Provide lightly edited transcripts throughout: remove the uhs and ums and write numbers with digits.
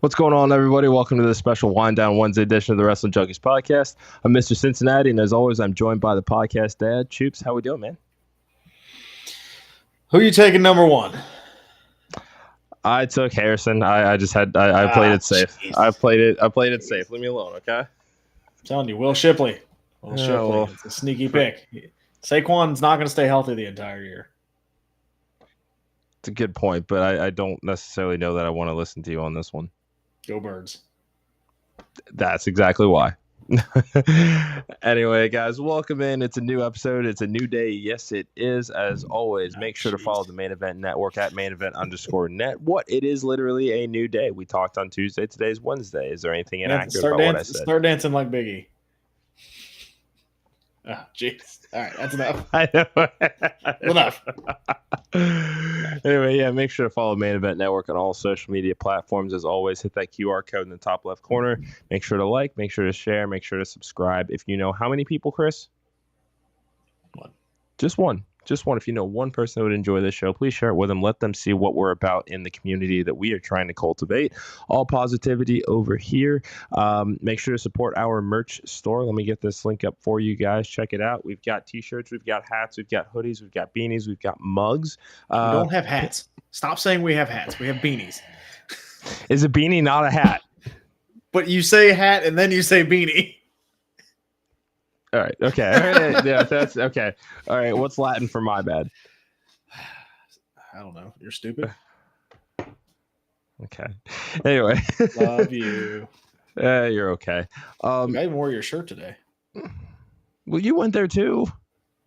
What's going on, everybody? Welcome to this special Wind Down Wednesday edition of the Wrestling Junkies Podcast. I'm Mr. Cincinnati, and as always, I'm joined by the podcast dad, Choops. How we doing, man? Who you taking number one? I took Harrison. I played it safe. Geez. I played it safe. Leave me alone, okay? I'm telling you, Will Shipley. Well, It's a sneaky pick. Saquon's not going to stay healthy the entire year. it's a good point, but I don't necessarily know that I want to listen to you on this one. Go Birds. That's exactly why. Anyway, guys, welcome in. It's a new episode. It's a new day. Yes, it is. As always, make sure to follow the Main Event Network at mainevent_net. What? It is literally a new day. We talked on Tuesday. Today's Wednesday. Is there anything inaccurate about what I said? Start dancing like Biggie. Oh, jeez. All right, that's enough. I know. Enough. Anyway, yeah, make sure to follow Main Event Network on all social media platforms. As always, hit that QR code in the top left corner. Make sure to like, make sure to share, make sure to subscribe. If you know how many people, Chris? One. Just one. Just one. If you know one person that would enjoy this show, please share it with them. Let them see what we're about in the community that we are trying to cultivate. All positivity over here. Make sure to support our merch store. Let me get this link up for you guys. Check it out. We've got t-shirts, we've got hats, we've got hoodies, we've got beanies, we've got mugs. We don't have hats. Stop saying we have hats. We have beanies. Is a beanie not a hat? But you say hat and then you say beanie. All right. Okay. All right. Yeah, that's okay. All right. What's Latin for my bad? I don't know. You're stupid. Okay. Anyway. Love you. You're okay. I even wore your shirt today. Well, you went there too.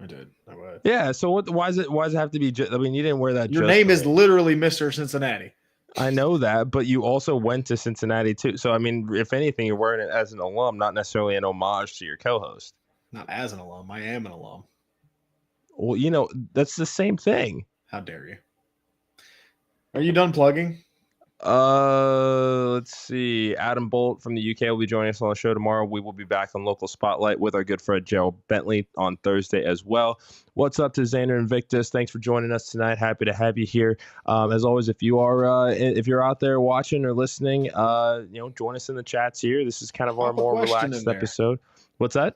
I did. I would. Yeah. So what? Why does it have to be? I mean, you didn't wear that. Your name is literally Mr. Cincinnati. I know that, but you also went to Cincinnati too. So I mean, if anything, you're wearing it as an alum, not necessarily an homage to your co-host. Not as an alum. I am an alum. Well, you know, that's the same thing. How dare you? Are you done plugging? Let's see. Adam Bolt from the UK will be joining us on the show tomorrow. We will be back on Local Spotlight with our good friend Gerald Bentley on Thursday as well. What's up to Xander Invictus? Thanks for joining us tonight. Happy to have you here. As always, if you're out there watching or listening, join us in the chats here. This is kind of our more relaxed episode. What's that?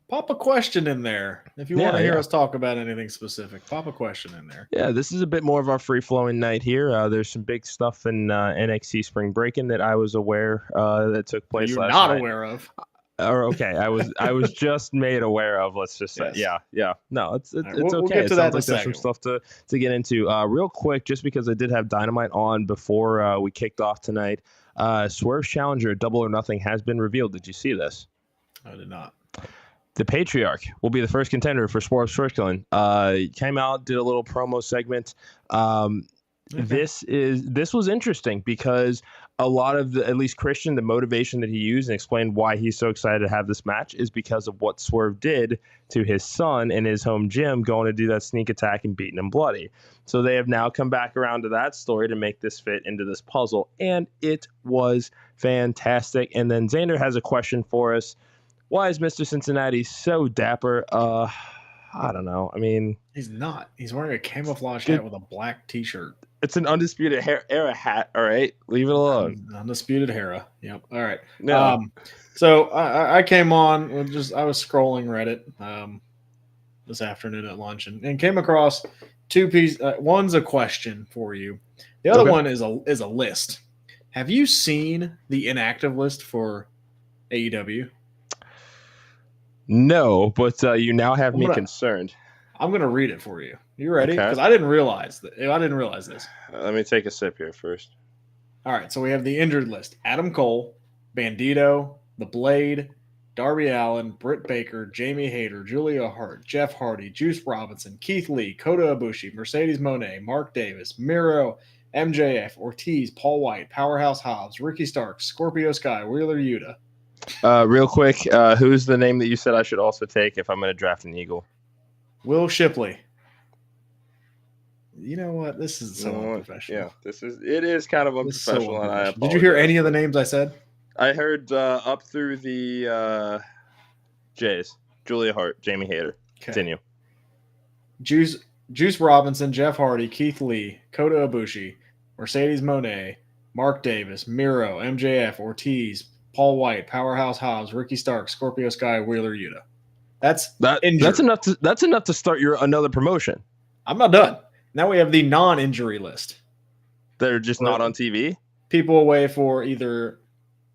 Pop a question in there. If you want to hear us talk about anything specific, pop a question in there. Yeah, this is a bit more of our free-flowing night here. There's some big stuff in NXT Spring Breakin that I was aware that took place last night. You're not aware of. Or okay, I was just made aware of. Let's just say, yes. yeah. No, it's okay. We'll get to that in a there's some stuff to get into. Real quick, just because I did have Dynamite on before we kicked off tonight. Swerve's challenger, Double or Nothing, has been revealed. Did you see this? I did not. The Patriarch will be the first contender for Swerve Strickland. Came out, did a little promo segment. This was interesting because a lot of at least Christian, the motivation that he used and explained why he's so excited to have this match is because of what Swerve did to his son in his home gym, going to do that sneak attack and beating him bloody. So they have now come back around to that story to make this fit into this puzzle, and it was fantastic. And then Xander has a question for us. Why is Mr. Cincinnati so dapper? I don't know. I mean, he's not. He's wearing a camouflage hat with a black T-shirt. It's an Undisputed Era hat. All right, leave it alone. Undisputed Era. Yep. All right. No. So I came on. I was scrolling Reddit this afternoon at lunch and came across two pieces. One's a question for you. The other one is a list. Have you seen the inactive list for AEW? No, but you now have me concerned. I'm going to read it for you. You ready? Because I didn't realize this. Let me take a sip here first. All right, so we have the injured list. Adam Cole, Bandito, The Blade, Darby Allin, Britt Baker, Jamie Hayter, Julia Hart, Jeff Hardy, Juice Robinson, Keith Lee, Kota Ibushi, Mercedes Moné, Mark Davis, Miro, MJF, Ortiz, Paul White, Powerhouse Hobbs, Ricky Starks, Scorpio Sky, Wheeler Yuta. Real quick, who's the name that you said I should also take if I'm going to draft an Eagle? Will Shipley. You know what? This is so unprofessional. Yeah, it is kind of unprofessional. So and I Did you hear any of the names I said? I heard up through the Jays. Julia Hart, Jamie Hayter. Okay. Continue. Juice Robinson, Jeff Hardy, Keith Lee, Kota Ibushi, Mercedes Moné, Mark Davis, Miro, MJF, Ortiz, Paul White, Powerhouse Hobbs, Ricky Stark, Scorpio Sky, Wheeler Yuta. That's injured. That's enough to start another promotion. I'm not done. Now we have the non-injury list. They're just not on TV. People away for either,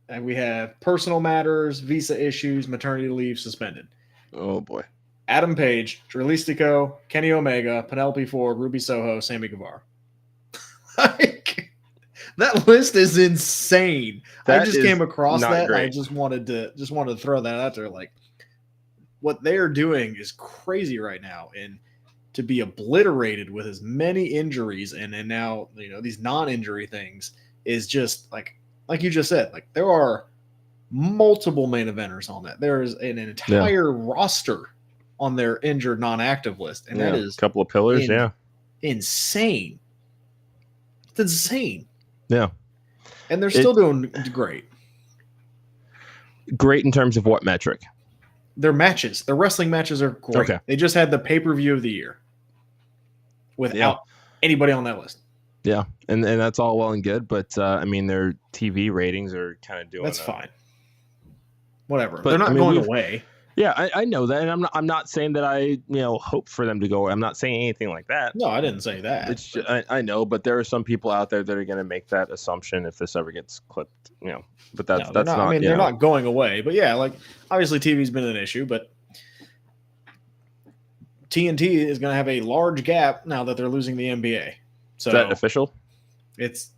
and we have personal matters, visa issues, maternity leave, suspended. Oh boy. Adam Page, Dralistico, Kenny Omega, Penelope Ford, Ruby Soho, Sammy Guevara. That list is insane. I just came across that. I just wanted to throw that out there. Like, what they are doing is crazy right now, and to be obliterated with as many injuries and now these non-injury things is just like you just said. Like, there are multiple main eventers on that. There is an entire roster on their injured non-active list, and that is a couple of pillars. Insane. It's insane. Yeah. And they're still doing great. Great in terms of what metric? Their matches. Their wrestling matches are great. Okay. They just had the pay-per-view of the year without anybody on that list. Yeah. And that's all well and good, but I mean, their TV ratings are kind of doing that's fine. Whatever. But they're not going away. Yeah, I know that, and I'm not saying that I hope for them to go. I'm not saying anything like that. No, I didn't say that. It's just, I know, but there are some people out there that are going to make that assumption if this ever gets clipped. But that's not. I mean, they're not going away. But yeah, like obviously TV's been an issue, but TNT is going to have a large gap now that they're losing the NBA. So is that official? It's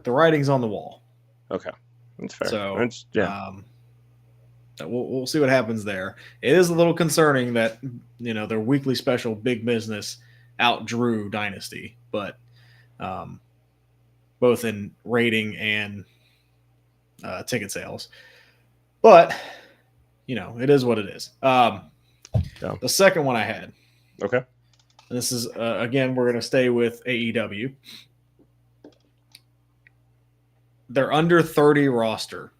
the writing's on the wall. Okay, that's fair. So we'll see what happens there. It is a little concerning that their weekly special Big Business outdrew Dynasty, but both in rating and ticket sales. But it is what it is. The second one I had. Okay. And this is again, we're going to stay with AEW. Their under 30 roster.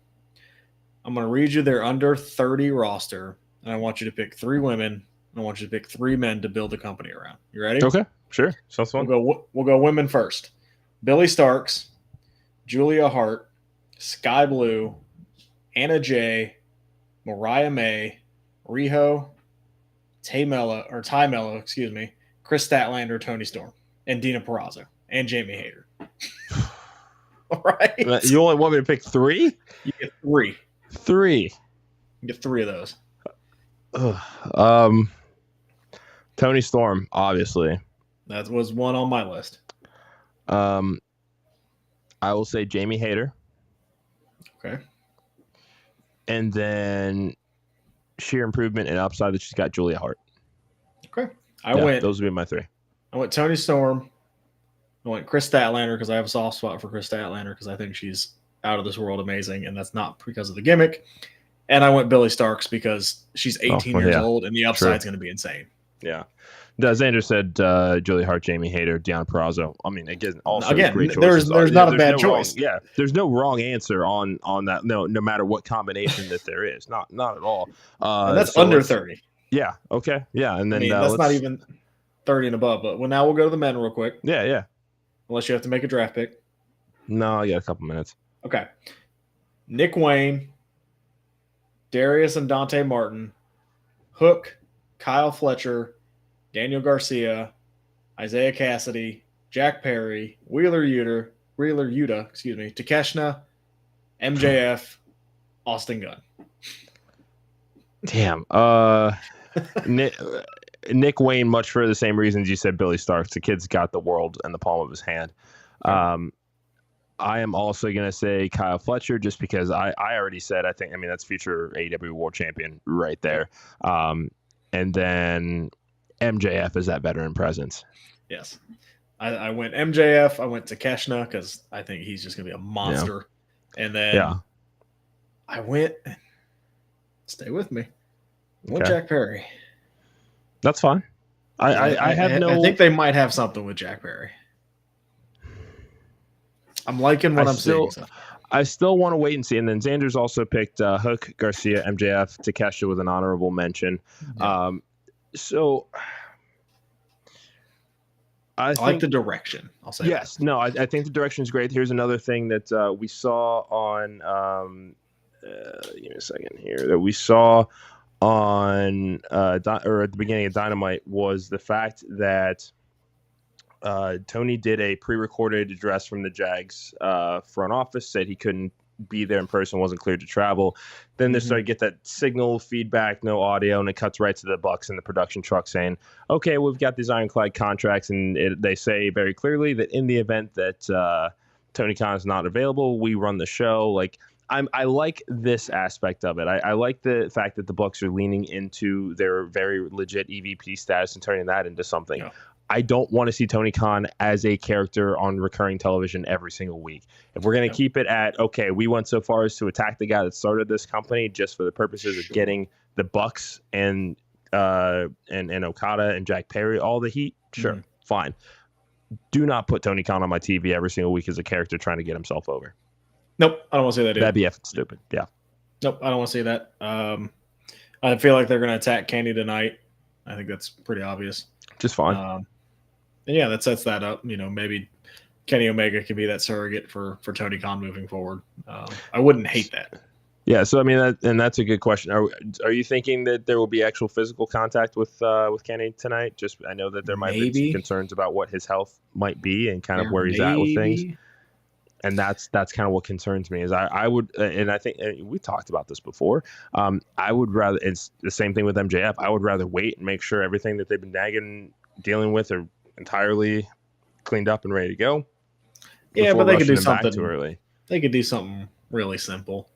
I'm going to read you their under 30 roster, and I want you to pick 3 women, and I want you to pick 3 men to build the company around. You ready? Okay, sure. Sounds fun. We'll go women first. Billy Starks, Julia Hart, Sky Blue, Anna Jay, Mariah May, Riho, Ty Mello, Chris Statlander, Tony Storm, and Dina Purrazzo, and Jamie Hayter. All right. You only want me to pick 3? You get 3. 3. You get 3 of those. Tony Storm, obviously. That was one on my list. I will say Jamie Hayter. Okay. And then sheer improvement and upside that she's got Julia Hart. Okay. Those would be my 3. I went Tony Storm. I went Chris Statlander because I have a soft spot for Chris Statlander because I think she's out of this world amazing, and that's not because of the gimmick. And I went Billy Starks because she's 18 years old, and the upside's going to be insane. Yeah. Xander said Julia Hart, Jamie Hayter, Deanna Purrazzo. I mean, also great choices. There's not a bad choice. There's no wrong answer on that. No matter what combination that there is, not at all. And that's under 30. Yeah. Okay. Yeah. And then that's not even 30 and above. But now we'll go to the men real quick. Yeah. Unless you have to make a draft pick. No, I got a couple minutes. Okay. Nick Wayne, Darius and Dante Martin, Hook, Kyle Fletcher, Daniel Garcia, Isaiah Cassidy, Jack Perry, Wheeler Yuta, Takeshna, MJF, Austin Gunn. Damn. Nick Wayne, much for the same reasons you said Billy Starks. The kid's got the world in the palm of his hand. I am also going to say Kyle Fletcher just because I already said that's future AEW World Champion right there. And then MJF is that veteran presence. Yes. I went MJF. I went Takeshna because I think he's just going to be a monster. Yeah. And then I went – stay with me. I went Jack Perry. That's fine. I think they might have something with Jack Perry. I'm liking what I'm seeing. I still want to wait and see. And then Xander's also picked Hook, Garcia, MJF, Takeshna with an honorable mention. Yeah. So I like the direction. I'll say yes. that. No, I think the direction is great. Here's another thing that we saw on. Give me a second here. That we saw on or at the beginning of Dynamite was the fact that Tony did a pre-recorded address from the Jags front office, said he couldn't be there in person, wasn't cleared to travel. Then they started to get that signal feedback, no audio, and it cuts right to the Bucks and the production truck saying, okay, we've got these ironclad contracts, and they say very clearly that in the event that Tony Khan is not available, we run the show. Like, I like this aspect of it. I like the fact that the Bucks are leaning into their very legit EVP status and turning that into something. Yeah. I don't want to see Tony Khan as a character on recurring television every single week. If we're going to keep it at, okay, we went so far as to attack the guy that started this company just for the purposes of getting the Bucks and Okada and Jack Perry all the heat, sure, fine. Do not put Tony Khan on my TV every single week as a character trying to get himself over. Nope, I don't want to see that either. That'd be effing stupid, yeah. Nope, I don't want to see that. I feel like they're going to attack Kenny tonight. I think that's pretty obvious. Just fine. And yeah, that sets that up. Maybe Kenny Omega could be that surrogate for Tony Khan moving forward. I wouldn't hate that. Yeah, so I mean, that's a good question. Are you thinking that there will be actual physical contact with Kenny tonight? Just I know that there might be some concerns about what his health might be and kind of where he's at with things. And that's kind of what concerns me is I would, and I think we talked about this before. I would rather, it's the same thing with MJF. I would rather wait and make sure everything that they've been dealing with are entirely cleaned up and ready to go. Yeah, but they could do something too early. They could do something really simple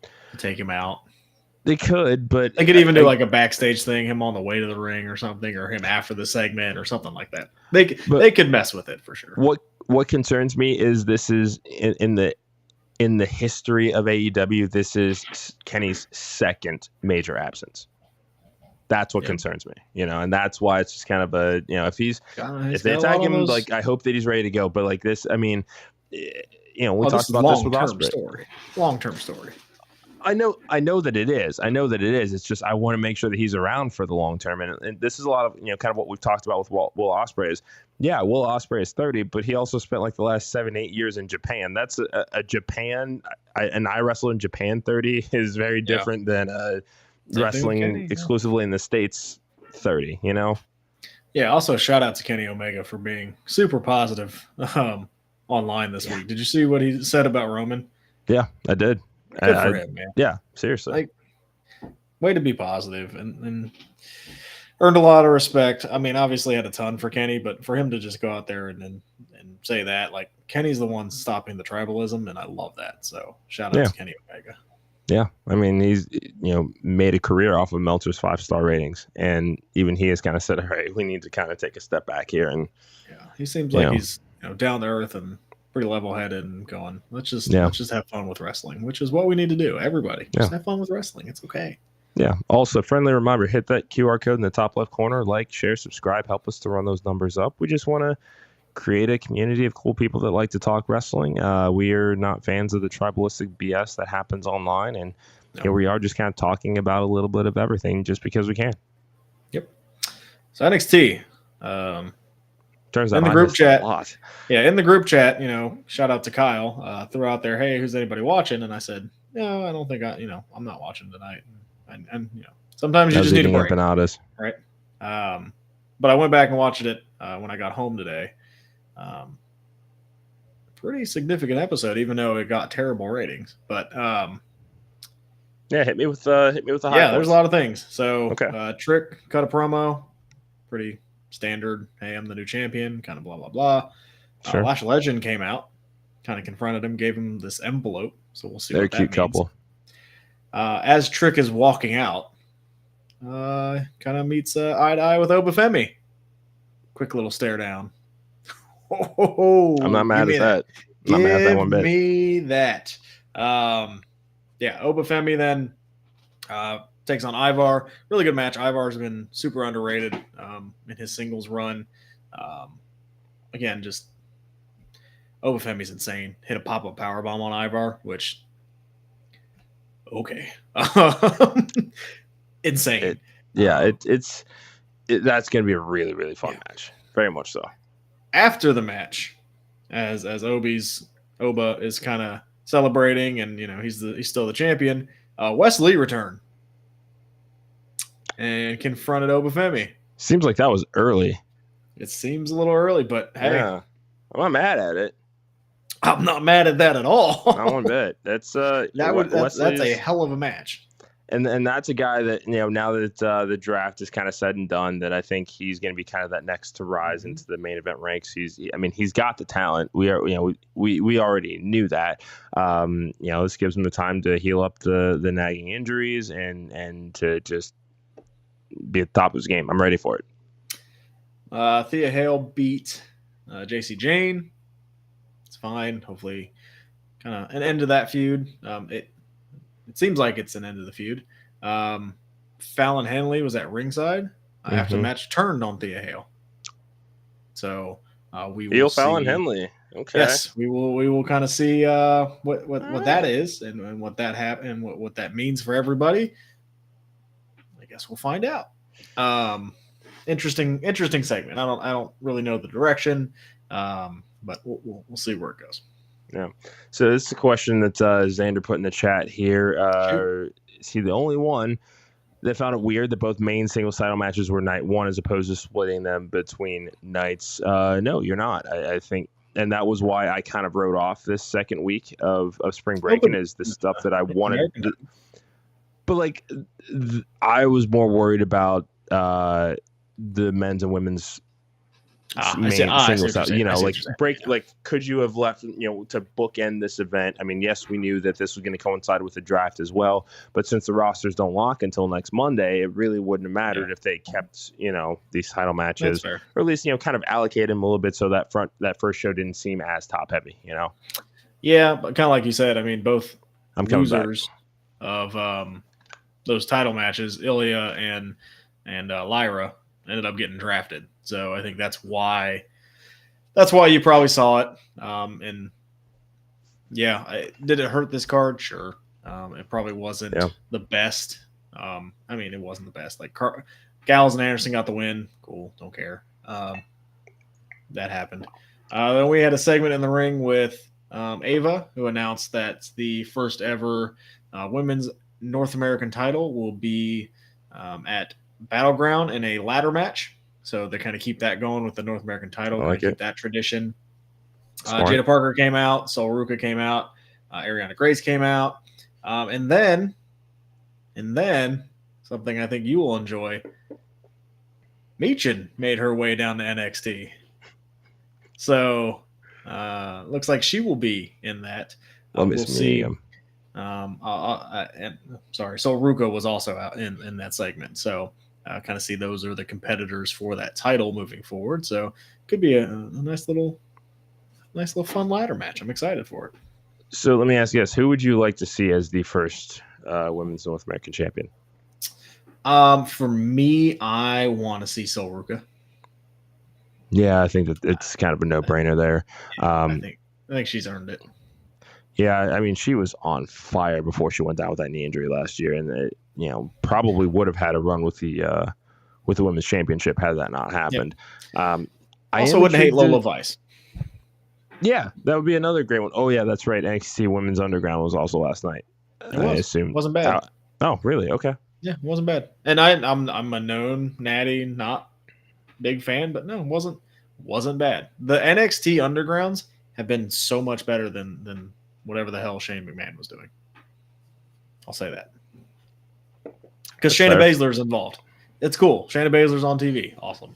to take him out. They could, but they could even do like a backstage thing, him on the way to the ring or something, or him after the segment or something like that. They could mess with it for sure. What concerns me is this is in the history of AEW, this is Kenny's second major absence. That's what concerns me, and that's why it's just kind of a, if they attack him, like I hope that he's ready to go. But like this, I mean, we talked about this with Ospreay. Long-term story. I know that it is. It's just I want to make sure that he's around for the long term, and this is a lot of kind of what we've talked about with Will Ospreay is. Yeah, Will Ospreay is 30, but he also spent like the last 7-8 years in Japan. That's a Japan, and I wrestle in Japan 30 is very different than wrestling exclusively in the States 30, Yeah, also shout out to Kenny Omega for being super positive online this week. Did you see what he said about Roman? Yeah, I did. Good for him, man. Yeah, seriously. Way to be positive and earned a lot of respect. I mean, obviously had a ton for Kenny, but for him to just go out there and say that, like, Kenny's the one stopping the tribalism, and I love that. So shout out to Kenny Omega. Yeah, I mean, he's made a career off of Meltzer's 5-star ratings, and even he has kind of said, "All right, we need to kind of take a step back here." And he seems like he's down to earth and pretty level-headed and going, let's just have fun with wrestling, which is what we need to do. Everybody, just have fun with wrestling. It's okay. Yeah. Also, friendly reminder: hit that QR code in the top left corner. Like, share, subscribe. Help us to run those numbers up. We just want to create a community of cool people that like to talk wrestling. We are not fans of the tribalistic BS that happens online, and here we are just kind of talking about a little bit of everything just because we can. Yep. So NXT, turns out in the group chat, in the group chat, shout out to Kyle, threw out there, hey, who's anybody watching? And I said, no, I don't think I'm not watching tonight. And sometimes you just need a break, right? But I went back and watched it when I got home today. Pretty significant episode, even though it got terrible ratings. But hit me with the high. Yeah, there's a lot of things. So Trick cut a promo, pretty standard. Hey, I'm the new champion. Kind of blah blah blah. Sure. Lash Legend came out, kind of confronted him, gave him this envelope. So we'll see. They're what that a cute means. couple. As Trick is walking out, kind of meets eye to eye with Obafemi. Quick little stare down. I'm not mad at that. I'm not mad at that one bit. Give me that. Obafemi then takes on Ivar. Really good match. Ivar's been super underrated in his singles run. Again, just Obafemi's insane. Hit a pop-up powerbomb on Ivar, which insane. That's going to be a really, really fun match. Very much so. after the match, as Oba is kind of celebrating, and he's still the champion. Wes Lee returned and confronted Obafemi. Seems like that was early. It seems a little early, but hey, I'm not mad at it. I'm not mad at that at all. Not one bit. That's that's a hell of a match. And that's a guy that, now that the draft is kind of said and done, that I think he's going to be kind of that next to rise into the main event ranks. He's got the talent. We already knew that. This gives him the time to heal up the nagging injuries and to just be at the top of his game. I'm ready for it. Thea Hale beat JC Jane. It's fine. Hopefully, kind of an end to that feud. It seems like it's an end of the feud. Fallon Henley was at ringside after the match turned on Thea Hale. So we will see Fallon Henley. Okay. Yes, we will kind of see what that is and what that happened and what that means for everybody. I guess we'll find out. Interesting segment. I don't really know the direction, but we'll see where it goes. Yeah. So this is a question that Xander put in the chat here. Is he the only one that found it weird that both main singles title matches were night one as opposed to splitting them between nights? No, you're not. I think, and that was why I kind of wrote off this second week of Spring Breakin' is the stuff that I wanted. But I was more worried about the men's and women's singles title. Could you have left, to bookend this event? I mean, yes, we knew that this was going to coincide with the draft as well, but since the rosters don't lock until next Monday, it really wouldn't have mattered if they kept, these title matches, or at least, kind of allocate them a little bit so that first show didn't seem as top heavy, Yeah, but kind of like you said, I mean, both losers of those title matches, Ilya and Lyra, ended up getting drafted. So I think that's why you probably saw it. And yeah, did it hurt this card? Sure. It probably wasn't the best. It wasn't the best. Like Gallows and Anderson got the win. Cool. Don't care. That happened. Then we had a segment in the ring with Ava, who announced that the first ever women's North American title will be at Battleground in a ladder match. So they kind of keep that going with the North American title, keep that tradition. Jada Parker came out, Sol Ruca came out, Ariana Grace came out, and then something I think you will enjoy. Michin made her way down to NXT, so looks like she will be in that. We'll see. Sol Ruca was also out in that segment, so. Kind of see those are the competitors for that title moving forward. So could be a nice little fun ladder match. I'm excited for it. So let me ask you this. Who would you like to see as the first women's North American champion? For me, I want to see Sol Ruca. Yeah, I think that it's kind of a no-brainer there. I think she's earned it. Yeah, she was on fire before she went down with that knee injury last year, and it, probably would have had a run with the women's championship had that not happened. Yep. I also wouldn't hate Lola Vice. Yeah, that would be another great one. Oh yeah, that's right. NXT Women's Underground was also last night. I assume wasn't bad. Oh, really? Okay. Yeah, it wasn't bad. And I'm a known Natty, not big fan, but no, it wasn't bad. The NXT Undergrounds have been so much better than whatever the hell Shane McMahon was doing. I'll say that. Because Shayna Baszler's involved. It's cool. Shayna Baszler's on TV. Awesome.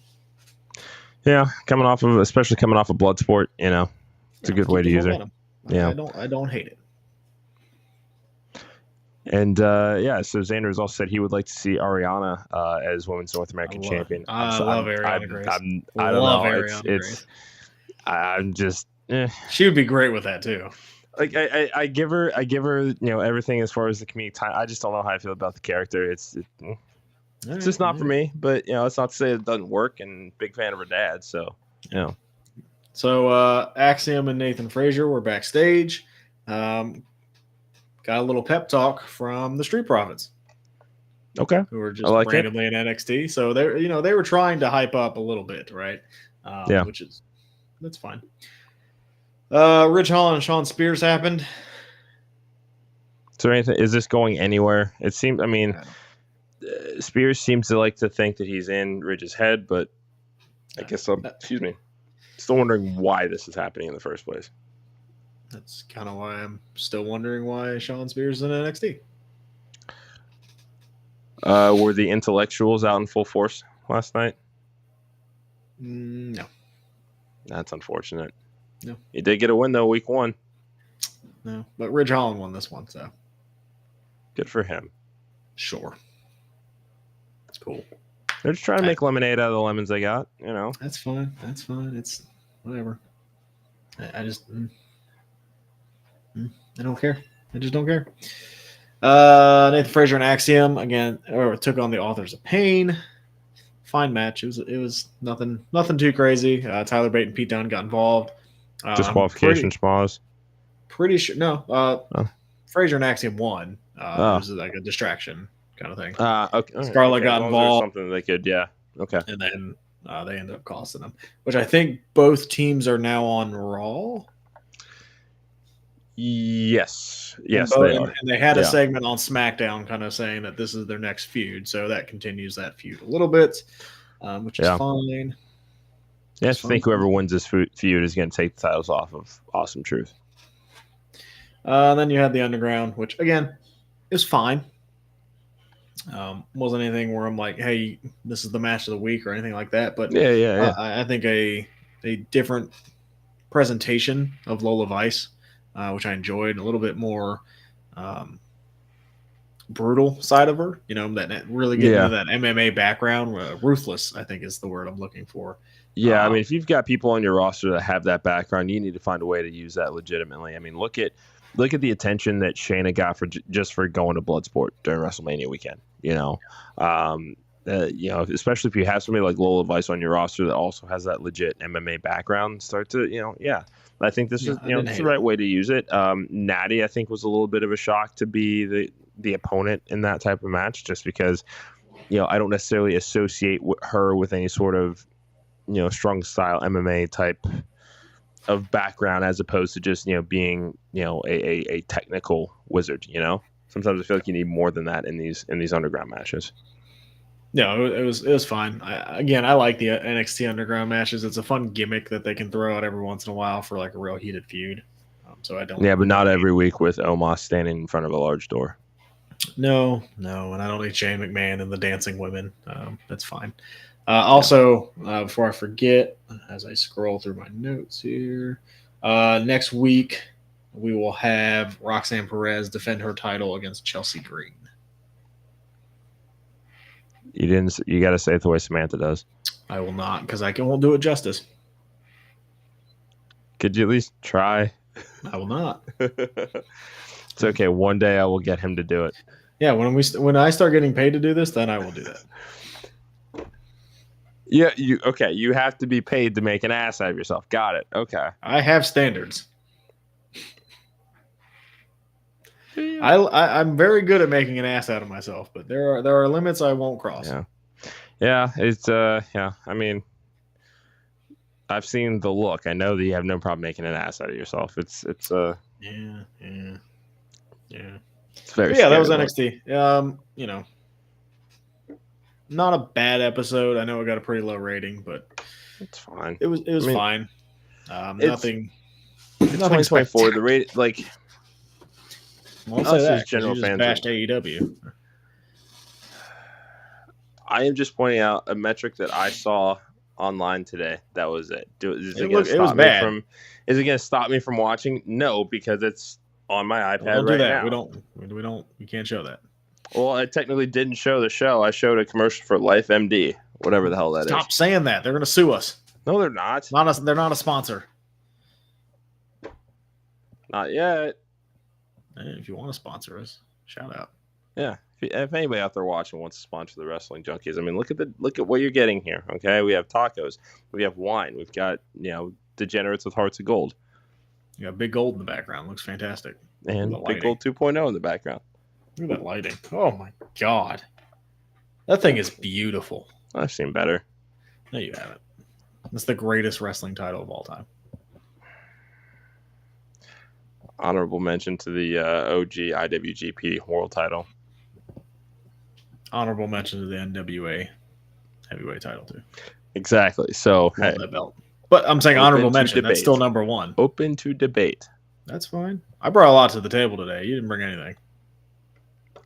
Yeah, especially coming off of Bloodsport, it's a good way to use it. Yeah. I don't hate it. And so Xander has also said he would like to see Ariana as Women's North American champion. I love Ariana Grace. I love Ariana Grace. I'm just she would be great with that too. Like I give her everything as far as the comedic time. I just don't know how I feel about the character. It's just not for me. But it's not to say it doesn't work. And big fan of her dad. So So Axiom and Nathan Frazier were backstage. Got a little pep talk from the Street Profits. Okay, who were just randomly in NXT. So they were trying to hype up a little bit, right? Which is That's fine. Rich Holland and Sean Spears happened. Is there anything? Is this going anywhere? It seems. I mean, Spears seems to like to think that he's in Ridge's head, but I guess I'm. Excuse me. Still wondering why this is happening in the first place. That's kind of why I'm still wondering why Sean Spears is in NXT. Were the intellectuals out in full force last night? No. That's unfortunate. No. He did get a win, though, week 1. No. But Ridge Holland won this one, so. Good for him. Sure. That's cool. They're just trying to make lemonade out of the lemons they got, you know. That's fine. That's fine. It's whatever. I just... I don't care. I just don't care. Nathan Frazier and Axiom again took on the Authors of Pain. Fine match. It was nothing too crazy. Tyler Bate and Pete Dunne got involved. Disqualification schmoz. Pretty sure. No. Frazier and Axiom won. It was like a distraction kind of thing. Okay. Scarlett got involved. Something they could, yeah. Okay. And then they ended up costing them, which I think both teams are now on Raw. Yes, they are. And they had a segment on SmackDown kind of saying that this is their next feud, so that continues that feud a little bit, which is fine. Yeah, I think whoever wins this feud is going to take the titles off of Awesome Truth. Then you had the Underground, which, again, is fine. Wasn't anything where I'm like, hey, this is the match of the week or anything like that, but I think a different presentation of Lola Vice, which I enjoyed, a little bit more brutal side of her, that really getting into that MMA background. Ruthless, I think, is the word I'm looking for. Yeah, I mean, if you've got people on your roster that have that background, you need to find a way to use that legitimately. I mean, look at the attention that Shayna got for going to Bloodsport during WrestleMania weekend. Especially if you have somebody like Lola Vice on your roster that also has that legit MMA background, I think this is the right way to use it. Natty, I think, was a little bit of a shock to be the opponent in that type of match, just because I don't necessarily associate her with any sort of strong style MMA type of background, as opposed to just being a technical wizard. Sometimes I feel like you need more than that in these underground matches. No, it was fine. I like the NXT Underground matches. It's a fun gimmick that they can throw out every once in a while for like a real heated feud. So I don't. Yeah, but not every week with Omos standing in front of a large door. No, and I don't need Shane McMahon and the dancing women. That's fine. Before I forget, as I scroll through my notes here, next week we will have Roxanne Perez defend her title against Chelsea Green. You got to say it the way Samantha does. I will not, because I won't do it justice. Could you at least try? I will not. It's okay. One day I will get him to do it. Yeah, when I start getting paid to do this, then I will do that. Yeah, you have to be paid to make an ass out of yourself. Got it. Okay. I have standards. I'm very good at making an ass out of myself, but there are limits I won't cross. Yeah. It's I mean, I've seen the look. I know that you have no problem making an ass out of yourself. It's yeah. It's very that was NXT. Not a bad episode. I know it got a pretty low rating, but it's fine. It was fine. Nothing. It's 2024. The rate, like. Well, I'll say that, general fans bashed AEW. I am just pointing out a metric that I saw online today. That was it. Is it going to stop me from watching? No, because it's on my iPad now. We don't. We can't show that. Well, I technically didn't show the show. I showed a commercial for Life MD, whatever the hell that is. Stop saying that. They're going to sue us. No, they're not. They're not a sponsor. Not yet. If you want to sponsor us, shout out. Yeah, if anybody out there watching wants to sponsor the Wrestling Junkies, I mean, look at what you're getting here. Okay, we have tacos, we have wine, we've got degenerates with hearts of gold. You got Big Gold in the background, looks fantastic, and Big Gold 2.0 in the background. Look at that lighting! Oh my god, that thing is beautiful. I've seen better. No, you haven't. It's the greatest wrestling title of all time. Honorable mention to the OG IWGP World title. Honorable mention to the NWA Heavyweight title too. Exactly. So hey, that belt. But I'm saying honorable mention. Debate. That's still number one. Open to debate. That's fine. I brought a lot to the table today. You didn't bring anything.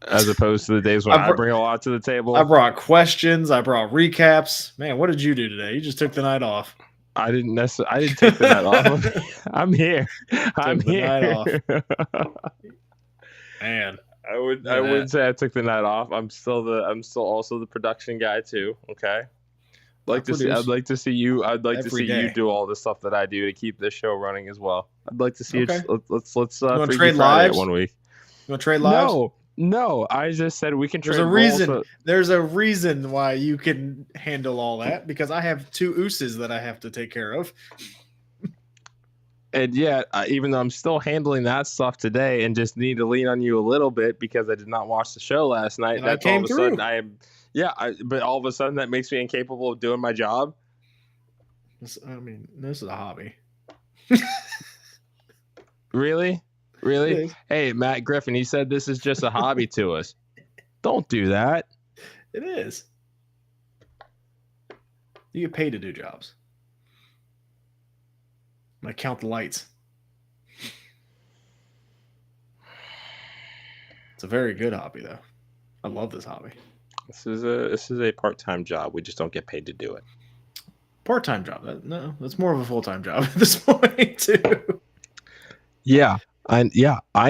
As opposed to the days when I bring a lot to the table. I brought questions. I brought recaps. Man, what did you do today? You just took the night off. I didn't take the night off. I'm here. I'm here. Night off. Man, I wouldn't say I took the night off. I'm still also the production guy too. Okay. I'd like to see you do all the stuff that I do to keep this show running as well. I'd like to see it. Let's trade lives 1 week. You want to trade lives? No. I just said we can trade. There's a reason why you can handle all that, because I have 2 ooses that I have to take care of. And yet, even though I'm still handling that stuff today, and just need to lean on you a little bit because I did not watch the show last night. And that's all of a sudden but all of a sudden that makes me incapable of doing my job. This is a hobby. Really? Hey, Matt Griffin, he said this is just a hobby to us. Don't do that. It is. You get paid to do jobs. I count the lights. It's a very good hobby, though. I love this hobby. This is a part-time job. We just don't get paid to do it. Part-time job? That's more of a full-time job at this point, too. Yeah, I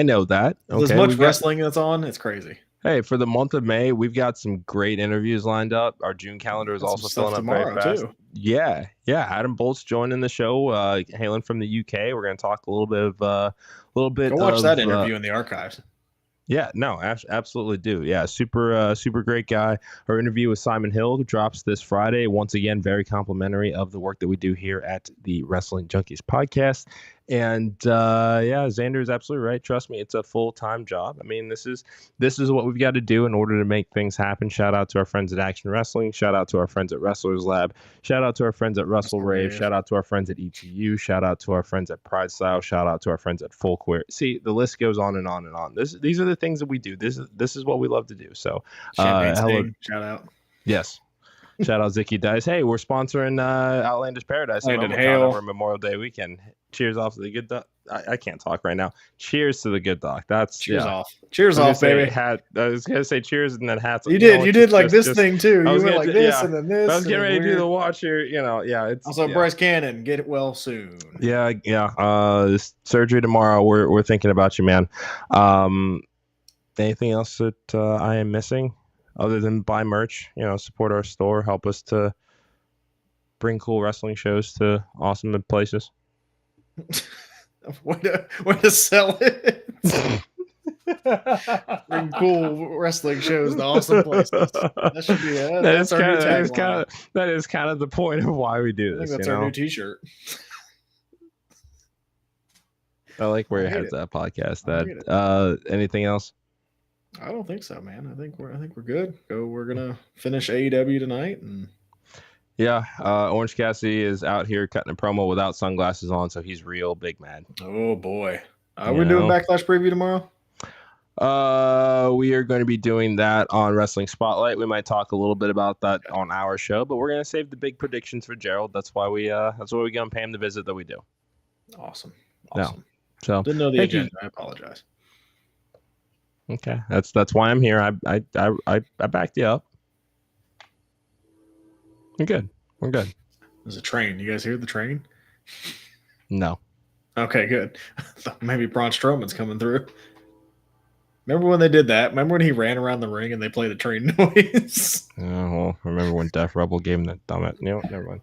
know that. Okay, as much wrestling that's on, it's crazy. Hey, for the month of May, we've got some great interviews lined up. Our June calendar is also filling up very fast. Too. Yeah. Adam Bolt's joining the show, hailing from the UK. We're going to talk a little bit. Go watch that interview in the archives. Yeah, no, absolutely do. Yeah, super great guy. Our interview with Simon Hill drops this Friday. Once again, very complimentary of the work that we do here at the Wrestling Junkies Podcast. And Xander is absolutely right. Trust me, it's a full-time job. I mean, this is what we've got to do in order to make things happen. Shout out to our friends at Action Wrestling. Shout out to our friends at Wrestlers Lab. Shout out to our friends at Wrestle Rave. Shout out to our friends at ETU. Shout out to our friends at Pride Style. Shout out to our friends at Full Queer. See, the list goes on and on and on. These are the things that we do. This is what we love to do. So, hello, shout out. Yes. Shout out Zicky Dice. Hey, we're sponsoring Outlandish Paradise over Memorial Day weekend. Cheers off to the good doc. I can't talk right now. Cheers to the good doc. That's cheers off. Cheers off, baby. I was gonna say cheers and then hats. You did like this thing too. You went like this and then this. I was getting ready to do the watch here. It's also Bryce Cannon. Get it well soon. Yeah. This surgery tomorrow. We're thinking about you, man. Anything else that I am missing other than buy merch? Support our store. Help us to bring cool wrestling shows to awesome places. Way to sell it. Bring cool wrestling shows to awesome places. That should be that's our new tagline. That is kind of the point of why we do this. I think that's our new T-shirt. I like where your head's at, podcast. Anything else? I don't think so, man. I think we're good. We're gonna finish AEW tonight and. Yeah, Orange Cassidy is out here cutting a promo without sunglasses on, so he's real big mad. Oh boy, are we doing Backlash preview tomorrow? We are going to be doing that on Wrestling Spotlight. We might talk a little bit about that on our show, but we're going to save the big predictions for Gerald. That's why we going to pay him the visit that we do. Awesome. No, so didn't know the agenda. I apologize. Okay, that's why I'm here. I backed you up. We're good. There's a train. You guys hear the train? No. Okay, good. Maybe Braun Strowman's coming through. Remember when they did that? Remember when he ran around the ring and they played a train noise? Oh, well, remember when Def Rebel gave him that dumb... never mind.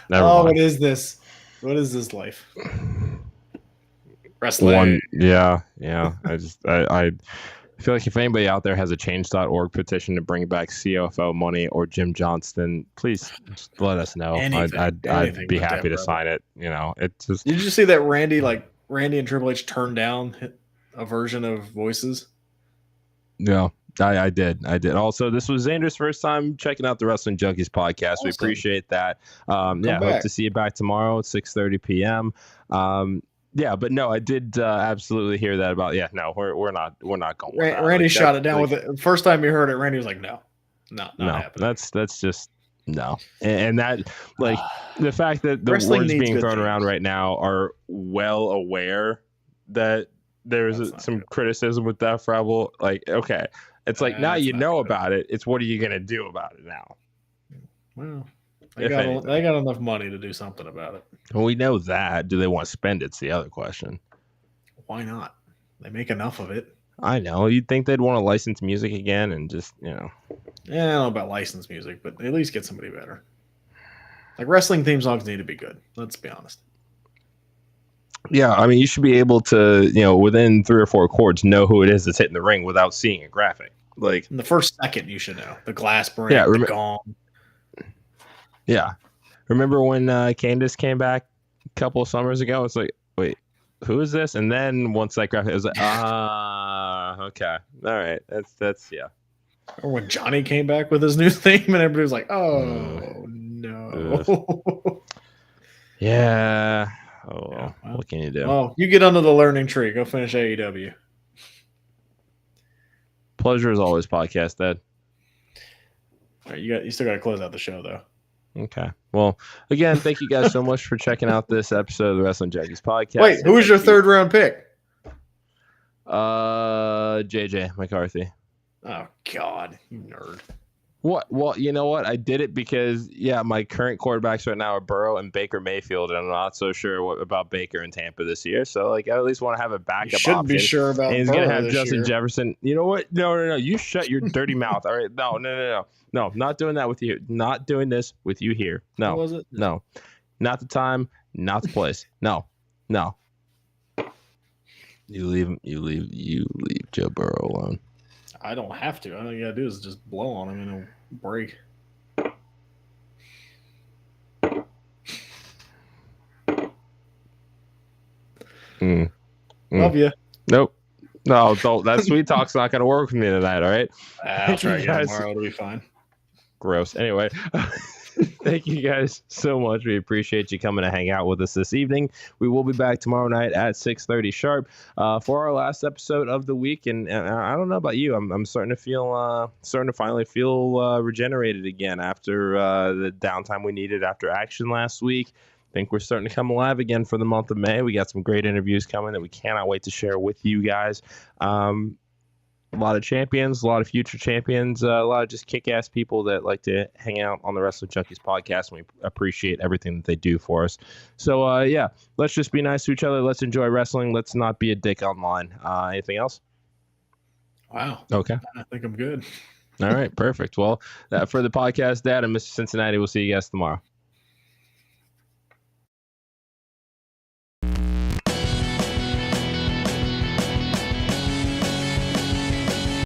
What is this? What is this life? Wrestling. Yeah. I feel like if anybody out there has a change.org petition to bring back CFO money or Jim Johnston, please just let us know. I'd be happy to sign it. It's just. Did you see that Randy and Triple H turned down a version of Voices? Yeah. I did. Also, this was Xander's first time checking out the Wrestling Junkies podcast. Awesome. We appreciate that. Hope to see you back tomorrow at 6:30 p.m. But no, I did absolutely hear that about. Yeah, no, we're not going. Randy shot it down with it. First time you heard it, Randy was like, "No, not happening." That's just no. And that, like, the fact that the words being thrown around right now are well aware that there's some criticism with that Rebel. Like, okay. It's like, now you know about it. It's what are you going to do about it now? Well, they got enough money to do something about it. Well, we know that. Do they want to spend it? It's the other question. Why not? They make enough of it. I know. You'd think they'd want to license music again and just, Yeah, I don't know about licensed music, but at least get somebody better. Like, wrestling theme songs need to be good. Let's be honest. Yeah, I mean, you should be able to, within 3 or 4 chords, know who it is that's hitting the ring without seeing a graphic. Like, in the first second, you should know the glass break, the gong. Yeah, remember when Candace came back a couple of summers ago? It's like, wait, who is this? And then once that graphic, it was like, okay, all right, that's yeah. Or when Johnny came back with his new theme, and everybody was like, oh no. Yeah. Oh, well, what can you do? Oh, you get under the learning tree. Go finish AEW. Pleasure as always, podcast Dad. All right, you still got to close out the show, though. Okay. Well, again, thank you guys so much for checking out this episode of the Wrestling Junkies Podcast. Wait, who was your third round pick? JJ McCarthy. Oh, God, you nerd. What? Well, you know what? I did it because, my current quarterbacks right now are Burrow and Baker Mayfield, and I'm not so sure about Baker in Tampa this year. So, I at least want to have a backup option. You shouldn't be sure about and he's Burrow going to have Justin year. Jefferson. You know what? No. You shut your dirty mouth. All right? No, not doing that with you. Not doing this with you here. No. What was it? No. Not the time. Not the place. No. You leave Joe Burrow alone. I don't have to. All you gotta do is just blow on him and he'll break. Love you. Nope. No, don't. That sweet talk's not gonna work with me tonight. All right. I'll try again tomorrow. It'll be fine. Gross. Anyway. Thank you guys so much. We appreciate you coming to hang out with us this evening. We will be back tomorrow night at 6:30 sharp for our last episode of the week. And I don't know about you, I'm starting to finally feel regenerated again after the downtime we needed after action last week. I think we're starting to come alive again for the month of May. We got some great interviews coming that we cannot wait to share with you guys. A lot of champions, a lot of future champions, a lot of just kick-ass people that like to hang out on the Wrestling Junkies podcast, and we appreciate everything that they do for us. So, let's just be nice to each other. Let's enjoy wrestling. Let's not be a dick online. Anything else? Wow. Okay. I think I'm good. All right. Perfect. Well, for the podcast, Dad and Mr. Cincinnati, we'll see you guys tomorrow.